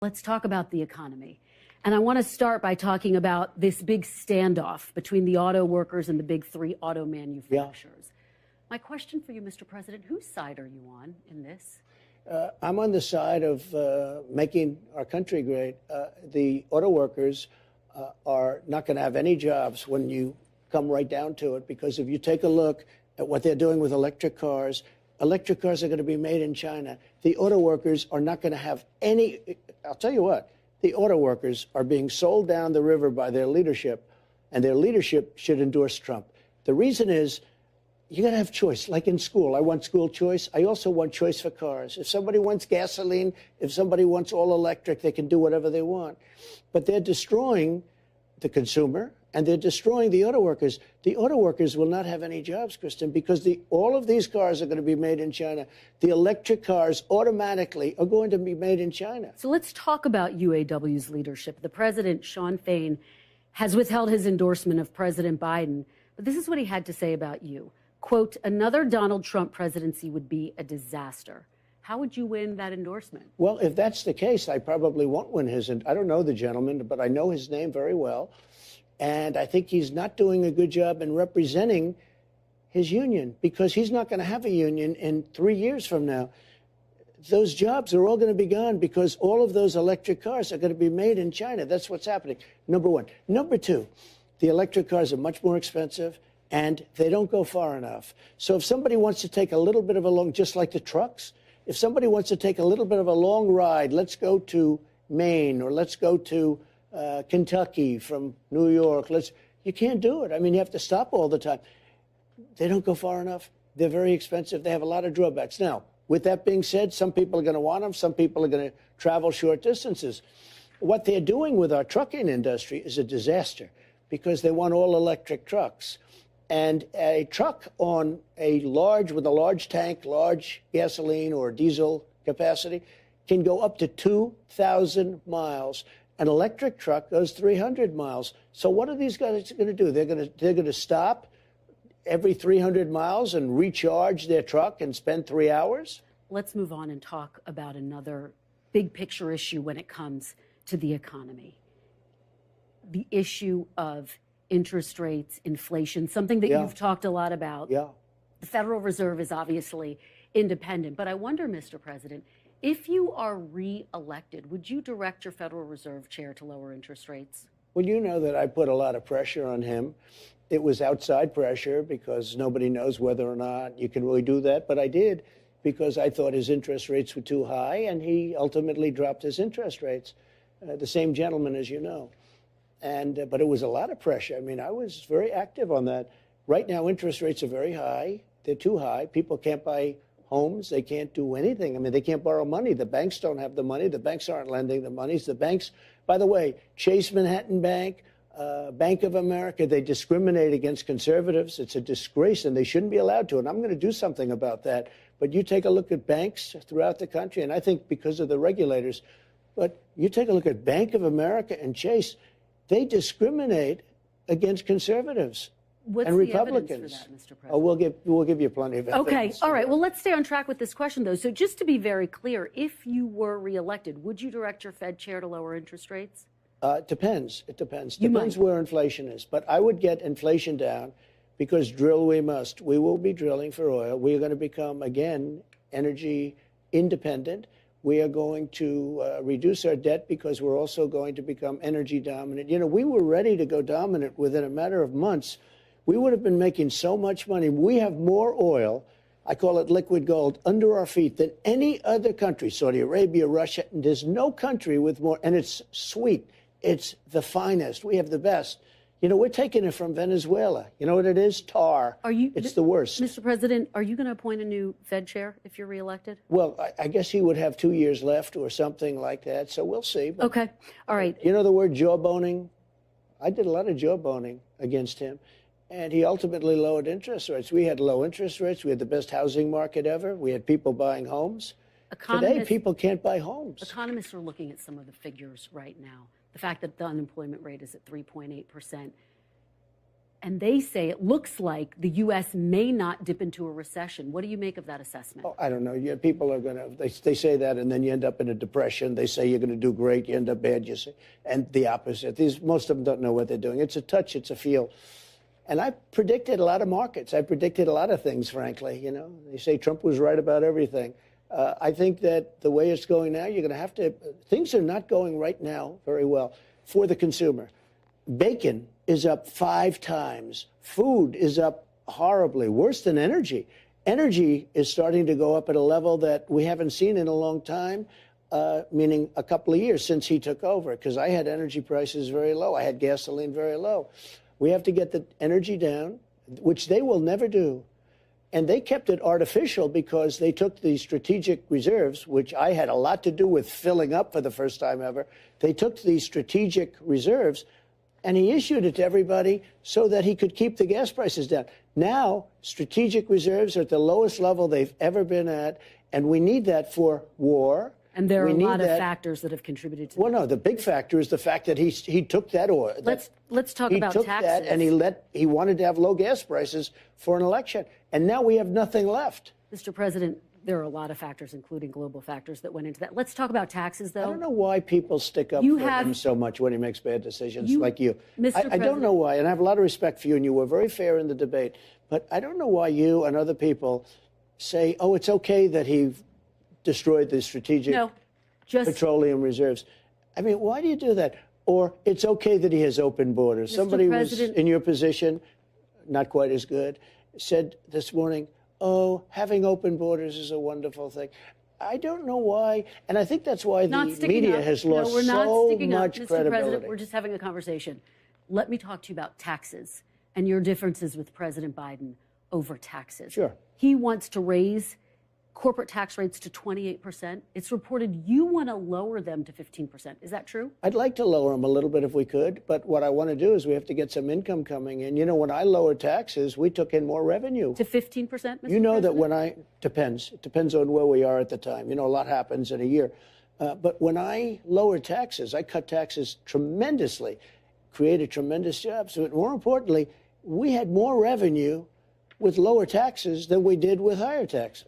Let's talk about the economy. And I want to start by talking about this big standoff between the auto workers and the big three auto manufacturers. Yeah. My question for you, Mr. President, whose side are you on in this? I'm on the side of making our country great. The auto workers are not going to have any jobs when you come right down to it, because if you take a look at what they're doing with electric cars are going to be made in China. The auto workers are not going to have any. I'll tell you what, the auto workers are being sold down the river by their leadership, and their leadership should endorse Trump. The reason is, you got to have choice. Like in school, I want school choice. I also want choice for cars. If somebody wants gasoline, if somebody wants all electric, they can do whatever they want. But they're destroying the consumer, and they're destroying the auto workers. The auto workers will not have any jobs, Kristen, because all of these cars are going to be made in China. The electric cars automatically are going to be made in China. So let's talk about UAW's leadership. The president, Sean Fain, has withheld his endorsement of President Biden. But this is what he had to say about you. Quote, another Donald Trump presidency would be a disaster. How would you win that endorsement? Well, if that's the case, I probably won't win his. I don't know the gentleman, but I know his name very well. And I think he's not doing a good job in representing his union, because he's not going to have a union in 3 years from now. Those jobs are all going to be gone because all of those electric cars are going to be made in China. That's what's happening. Number one. Number two, the electric cars are much more expensive, and they don't go far enough. So if somebody wants to take a little bit of a long, just like the trucks, if somebody wants to take a little bit of a long ride, let's go to Maine, or let's go to Kentucky from New York. You can't do it. I mean, you have to stop all the time. They don't go far enough. They're very expensive. They have a lot of drawbacks. Now, with that being said, some people are going to want them. Some people are going to travel short distances. What they're doing with our trucking industry is a disaster, because they want all electric trucks. And a truck with a large tank, large gasoline or diesel capacity, can go up to 2,000 miles. An electric truck goes 300 miles. So what are these guys going to do? They're going to stop every 300 miles and recharge their truck and spend 3 hours? Let's move on and talk about another big picture issue when it comes to the economy. The issue of interest rates, inflation, something that you've talked a lot about. Yeah. The Federal Reserve is obviously independent. But I wonder, Mr. President, if you are re-elected, would you direct your Federal Reserve chair to lower interest rates? Well, you know that I put a lot of pressure on him. It was outside pressure, because nobody knows whether or not you can really do that. But I did, because I thought his interest rates were too high, and he ultimately dropped his interest rates. The same gentleman, as you know. But it was a lot of pressure. I mean, I was very active on that. Right now, interest rates are very high. They're too high. People can't buy homes. They can't do anything. I mean, they can't borrow money. The banks don't have the money. The banks aren't lending the money. The banks, by the way, Chase Manhattan Bank, Bank of America, they discriminate against conservatives. It's a disgrace, and they shouldn't be allowed to. And I'm going to do something about that. But you take a look at banks throughout the country, and I think because of the regulators, but you take a look at Bank of America and Chase, they discriminate against conservatives and Republicans. What's the evidence for that, Mr. President? Oh, we'll give you plenty of evidence. Okay, all right. Well, let's stay on track with this question, though. So just to be very clear, if you were reelected, would you direct your Fed chair to lower interest rates? It depends. It depends. Depends where inflation is. But I would get inflation down, because drill we must. We will be drilling for oil. We are going to become, again, energy independent. We are going to reduce our debt, because we're also going to become energy dominant. You know, we were ready to go dominant within a matter of months. We would have been making so much money. We have more oil, I call it liquid gold, under our feet than any other country, Saudi Arabia, Russia. And there's no country with more, and it's sweet. It's the finest. We have the best. You know, we're taking it from Venezuela. You know what it is? Tar. It's the worst. Mr. President, are you going to appoint a new Fed chair if you're reelected? Well, I guess he would have 2 years left or something like that. So we'll see. But, okay. All right. You know the word jawboning? I did a lot of jawboning against him. And he ultimately lowered interest rates. We had low interest rates. We had the best housing market ever. We had people buying homes. Today, people can't buy homes. Economists are looking at some of the figures right now. The fact that the unemployment rate is at 3.8%. and they say it looks like the U.S. may not dip into a recession. What do you make of that assessment? Oh, I don't know. Yeah, people are going to, they say that, and then you end up in a depression. They say you're going to do great, you end up bad, you say, and the opposite. Most of them don't know what they're doing. It's a touch, it's a feel. And I predicted a lot of markets. I predicted a lot of things, frankly. You know, they say Trump was right about everything. I think that the way it's going now, you're going to have to, things are not going right now very well for the consumer. Bacon is up 5 times. Food is up horribly, worse than energy. Energy is starting to go up at a level that we haven't seen in a long time, meaning a couple of years since he took over, because I had energy prices very low. I had gasoline very low. We have to get the energy down, which they will never do. And they kept it artificial because they took the strategic reserves, which I had a lot to do with filling up for the first time ever. They took these strategic reserves and he issued it to everybody so that he could keep the gas prices down. Now, strategic reserves are at the lowest level they've ever been at, and we need that for war. And there are a lot of factors that have contributed to that. Well, no, the big factor is the fact that he took that oil. Let's talk about taxes. He took that and he wanted to have low gas prices for an election. And now we have nothing left. Mr. President, there are a lot of factors, including global factors, that went into that. Let's talk about taxes, though. I don't know why people stick up for him so much when he makes bad decisions like you. I don't know why, and I have a lot of respect for you, and you were very fair in the debate. But I don't know why you and other people say, oh, it's okay that he destroyed the strategic petroleum reserves. I mean, why do you do that? Or it's okay that he has open borders. Somebody was in your position, not quite as good, said this morning, oh, having open borders is a wonderful thing. I don't know why, and I think that's why the media has lost so much credibility. Mr. President, we're just having a conversation. Let me talk to you about taxes and your differences with President Biden over taxes. Sure. He wants to raise corporate tax rates to 28%. It's reported you want to lower them to 15%. Is that true? I'd like to lower them a little bit if we could, but what I want to do is we have to get some income coming in. You know, when I lowered taxes, we took in more revenue. To 15%, Mr. You know President? that when it depends on where we are at the time. You know, a lot happens in a year. But when I lowered taxes, I cut taxes tremendously, created tremendous jobs. But more importantly, we had more revenue with lower taxes than we did with higher taxes.